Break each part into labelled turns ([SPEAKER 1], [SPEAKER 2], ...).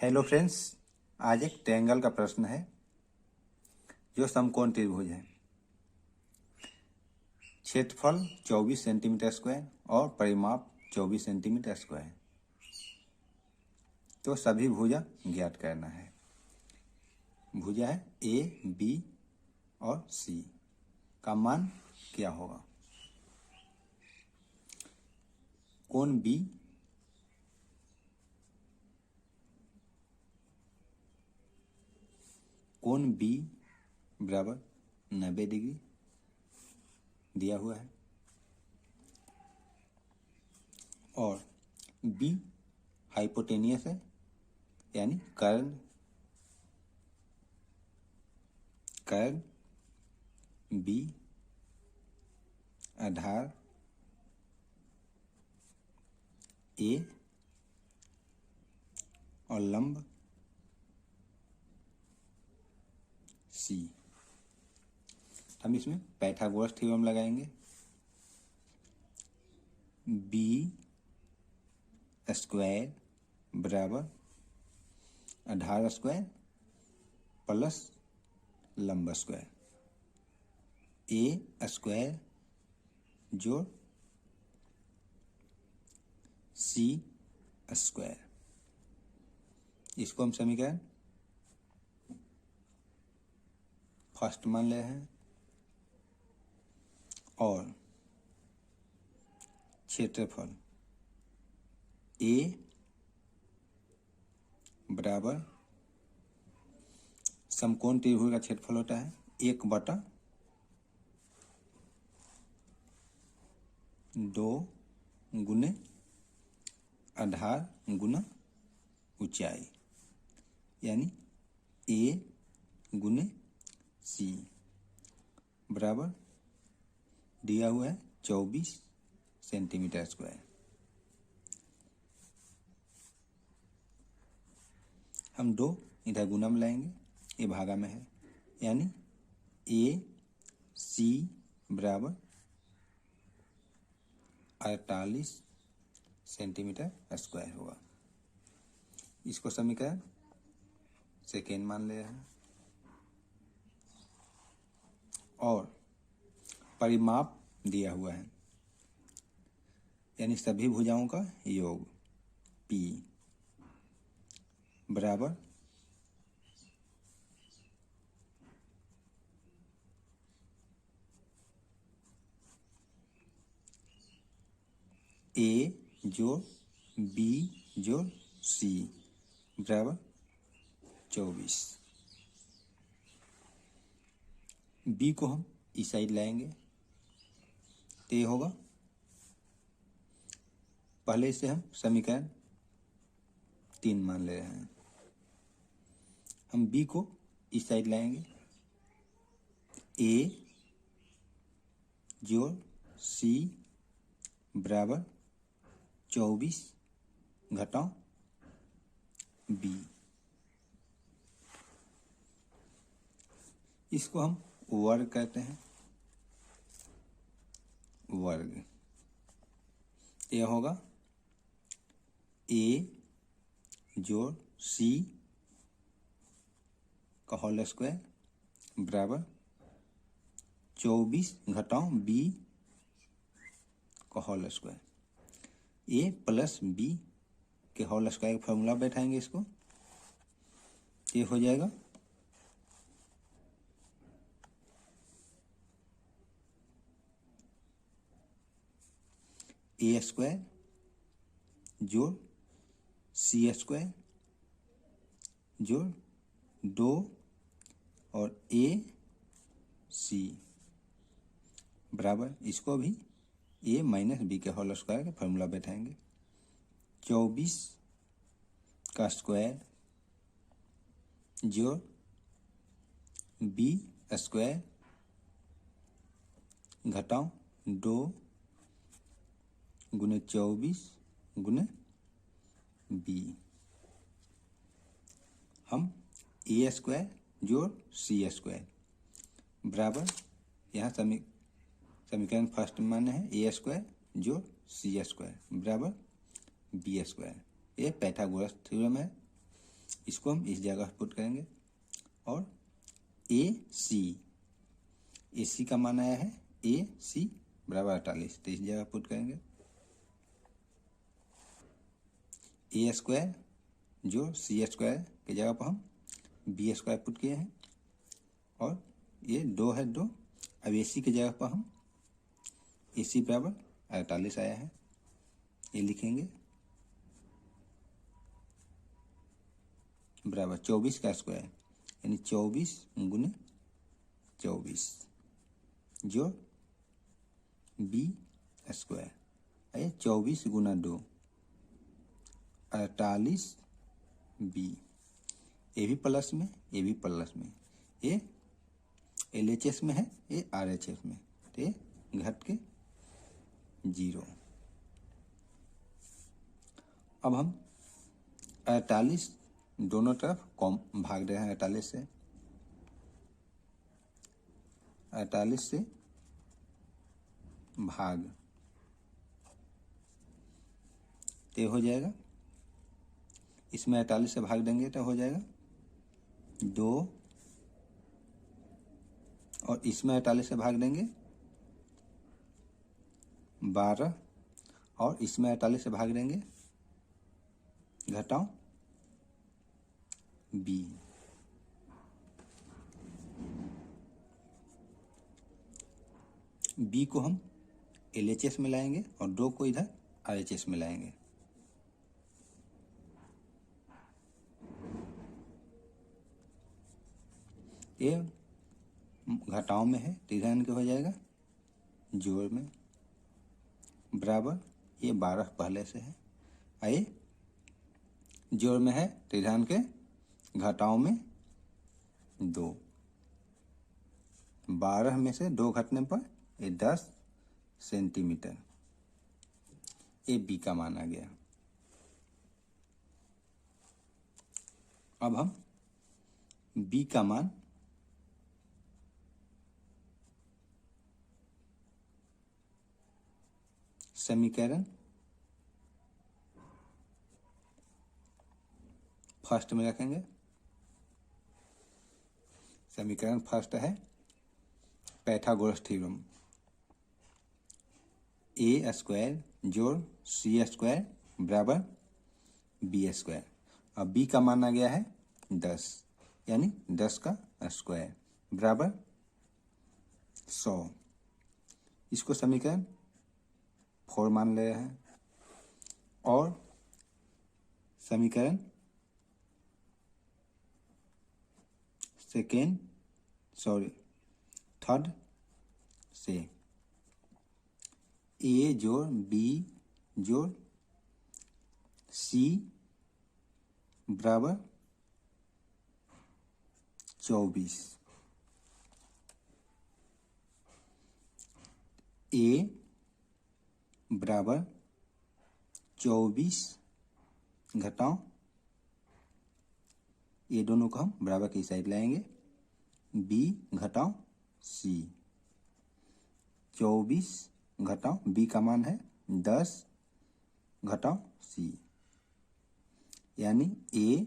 [SPEAKER 1] Hello friends, आज एक triangle का प्रश्न है जो समकोण त्रिभुज है। क्षेत्रफल 24 सेंटीमीटर स्क्वायर और परिमाप 24 सेंटीमीटर स्क्वायर। तो सभी भुजा ज्ञात करना है। भुजा है ए, बी और सी का मान क्या होगा। कोण बी बराबर 90 डिग्री दिया हुआ है और बी हाइपोटेनियस है, यानी कर्ण बी आधार ए और लंब सी। हम इसमें पाइथागोरस थ्योरम लगाएंगे। बी स्क्वायर बराबर आधार स्क्वायर प्लस लंब स्क्वायर, ए स्क्वायर जोड़ सी स्क्वायर। इसको हम समीकरण फर्स्ट मान ले हैं और क्षेत्रफल ए बराबर समकोण त्रिभुज का क्षेत्रफल होता है 1/2 गुने आधार गुना ऊंचाई, यानी ए गुने सी बराबर दिया हुआ है 24 सेंटीमीटर स्क्वायर। हम 2 इधर गुना में लाएंगे, ये भागा में है, यानी ए सी बराबर 48 सेंटीमीटर स्क्वायर होगा। इसको समीकरण सेकेंड मान ले रहे हैं और परिमाप दिया हुआ है, यानी सभी भुजाओं का योग P बराबर ए जोड़ बी जोड़ सी बराबर 24। बी को हम इस साइड लाएंगे तो ये होगा, पहले से हम समीकरण 3 मान ले रहे हैं। हम बी को इस साइड लाएंगे, ए जोड़ सी बराबर 24 घटाओ बी। इसको हम वर्ग कहते हैं, वर्ग। यह होगा ए जोड़ सी का होल स्क्वायर बराबर 24 घटाओ बी का होल स्क्वायर। ए प्लस बी के होल स्क्वायर का फॉर्मूला बैठाएंगे, इसको ये हो जाएगा ए स्क्वायर जोड़ सी स्क्वायर जोड़ 2 और ए सी बराबर, इसको भी ए माइनस बी के होल स्क्वायर का फॉर्मूला बैठाएंगे। 24 का स्क्वायर जोड़ बी स्क्वायर घटाओ 2 गुने 24 गुने बी। हम ए स्क्वायर जोड़ सी स्क्वायर बराबर, यहाँ समीकरण फर्स्ट मान है ए स्क्वायर जोड़ सी स्क्वायर बराबर बी स्क्वायर। ये पाइथागोरस थ्योरम है, इसको हम इस जगह पुट करेंगे। और AC का मान आया है AC बराबर 48, तो इस जगह पुट करेंगे। A स्क्वायर जो C स्क्वायर की जगह पर हम B स्क्वायर पुट किए हैं, और ये 2 है 2। अब AC की जगह पर हम AC बराबर 48 आया है, ये लिखेंगे बराबर 24 का स्क्वायर, यानी 24 गुने 24 जो B स्क्वायर, ये 24 गुना 2 48 B, ये भी प्लस में, ये भी प्लस में, ये LHS में है, ये RHS में, तो ये घट के 0। अब हम 48 दोनों तरफ कॉम भाग रहे हैं, 48 से भाग, तो हो जाएगा, इसमें 48 से भाग देंगे तो हो जाएगा 2, और इसमें 48 से भाग देंगे 12, और इसमें 48 से भाग देंगे घटाओ B। B को हम LHS में लाएंगे और 2 को इधर RHS में लाएंगे। ये घटाओ में है तो इधर के हो जाएगा जोड़ में, बराबर ये 12 पहले से है, आइए जोड़ में है तो इधर के घटाओ में 2, 12 में से 2 घटने पर ये 10 सेंटीमीटर, ये B का मान आ गया। अब हम B का मान समीकरण फर्स्ट में रखेंगे। समीकरण फर्स्ट है पाइथागोरस थ्योरम, A स्क्वायर जोड़ C स्क्वायर बराबर B स्क्वायर। अब B का मान आ गया है 10, यानी 10 का स्क्वायर बराबर 100। इसको समीकरण 4 मान ले रहे हैं, और समीकरण थर्ड से A जोड़ B जोड़ C बराबर 24, A बराबर 24 घटाओ, ये दोनों को हम बराबर की साइड लाएंगे, B घटाओ C, 24 घटाओ B का मान है 10 घटाओ C, यानी A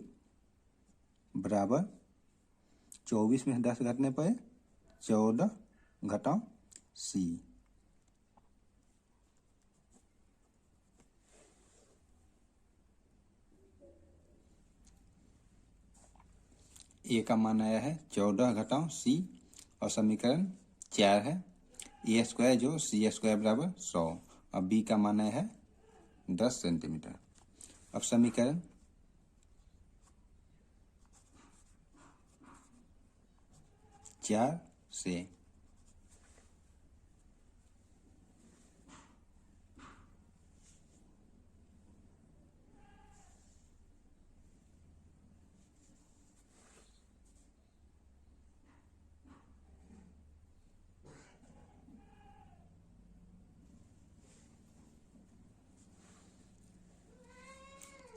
[SPEAKER 1] बराबर 24 में 10 घटने पर 14 घटाओ C। A का मान आया है 14 घटाओ C, और समीकरण 4 है A स्क्वायर जो C स्क्वायर बराबर 100, और B का मान आया है 10 सेंटीमीटर। अब समीकरण 4 से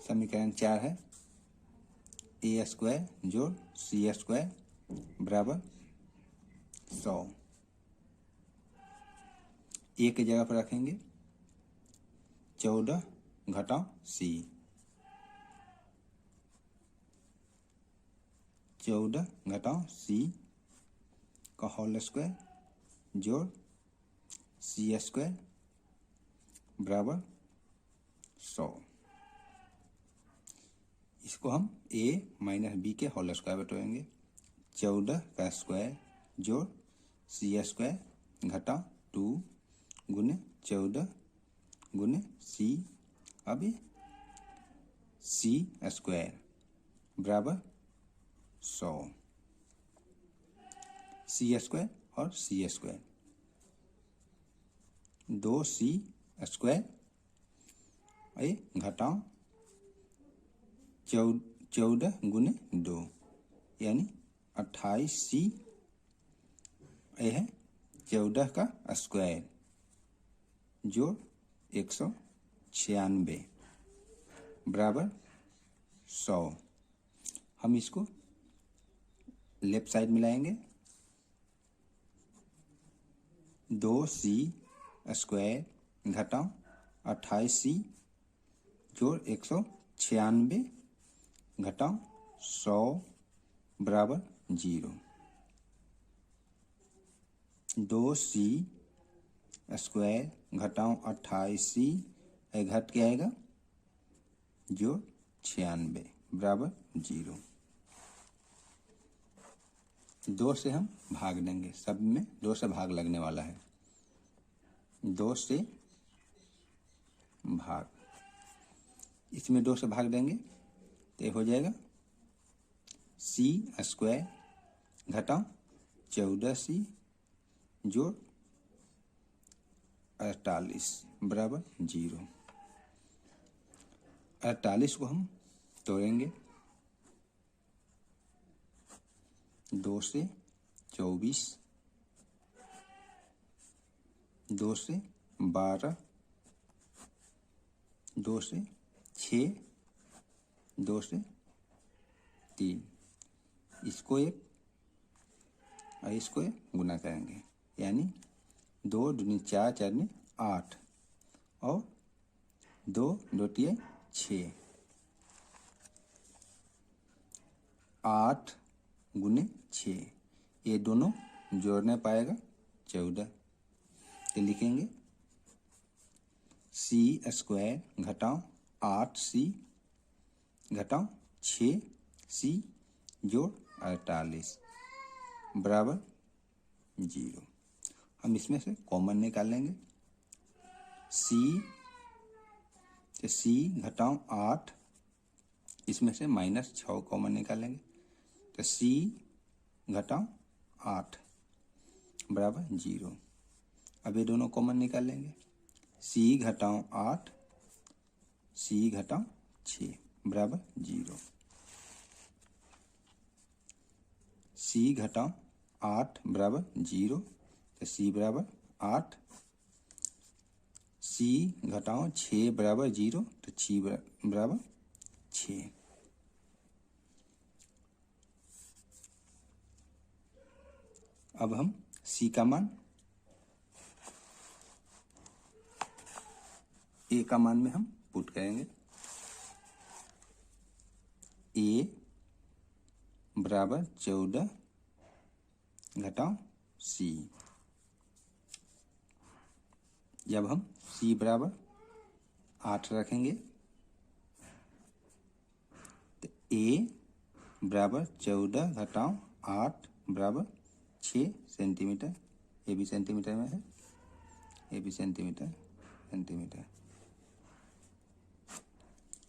[SPEAKER 1] समीकरण 4 है A स्क्वायर जोड़ C स्क्वायर बराबर 100, A की जगह पर रखेंगे 14 घटाओ C, 14 घटाओ सी का होल स्क्वायर जोड़ सी स्क्वायर बराबर 100। इसको हम a माइनस बी के होल स्क्वायर बटोरेंगे। 14 का स्क्वायर जोड़ सी स्क्वायर घटा 2 गुने 14 गुने सी, अब सी स्क्वायर बराबर 100। सी स्क्वायर और सी स्क्वायर 2c स्क्वायर ये घटाओ 14 गुने 2 यानी 28c, यह है 14 का स्क्वायर जोड़ 196 बराबर 100। हम इसको लेफ्ट साइड में लाएंगे। 2c स्क्वायर घटाओ 28c जोड़ 196 घटाओ 100 बराबर 0। 2c स्क्वायर घटाओ 28c घट के आएगा जोड़ 96 बराबर 0। 2 से हम भाग देंगे, सब में 2 से भाग लगने वाला है। 2 से भाग, इसमें 2 से भाग देंगे तो हो जाएगा सी स्क्वायर घटाओ 14c जोड़ 48 बराबर 0। 48 को हम तोड़ेंगे। 2 से 24, 2 से 12, 2 से 6, 2 से 3, इसको एक और इसको एक गुना करेंगे यानी 2 दूनी 4, 4 में 8 और 2 2 × 6, 8 गुने 6, ये दोनों जोड़ने पाएगा 14। तो लिखेंगे सी स्क्वायर घटाओ 8c घटाओ 6c जोड़ 48 बराबर 0। हम इसमें से कॉमन निकाल लेंगे। c घटाओ 8, इसमें से -6 कॉमन निकालेंगे तो c घटाओ 8 बराबर 0। अब ये दोनों कॉमन निकाल लेंगे। c घटाओ 8, c घटाओ 6 बराबर 0। c घटाओ 8 बराबर 0 तो c बराबर 8, c घटाओ 6 बराबर 0 तो c बराबर 6। अब हम c का मान a का मान में हम पुट करेंगे। a बराबर 14 घटाओ c। जब हम c बराबर 8 रखेंगे तो a बराबर 14 घटाओ 8 बराबर 6 सेंटीमीटर। ये भी सेंटीमीटर में है, ये भी सेंटीमीटर।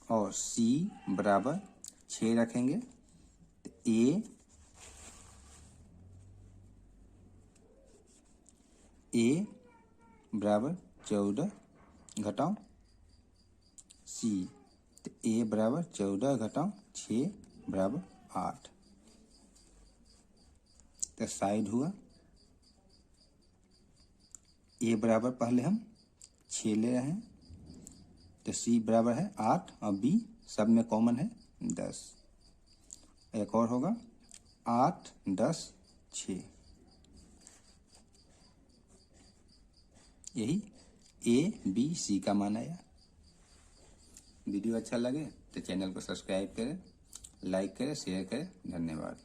[SPEAKER 1] और c बराबर 6 रखेंगे तो a बराबर 14 घटाओ c, तो a बराबर 14 घटाओ 6 बराबर 8। तो साइड हुआ a बराबर पहले हम 6 ले रहे हैं तो c बराबर है 8 और b सब में कॉमन है 10। एक और होगा 8 10 6, यही a b c का मान आया। वीडियो अच्छा लगे तो चैनल को सब्सक्राइब करें, लाइक करें, शेयर करें। धन्यवाद।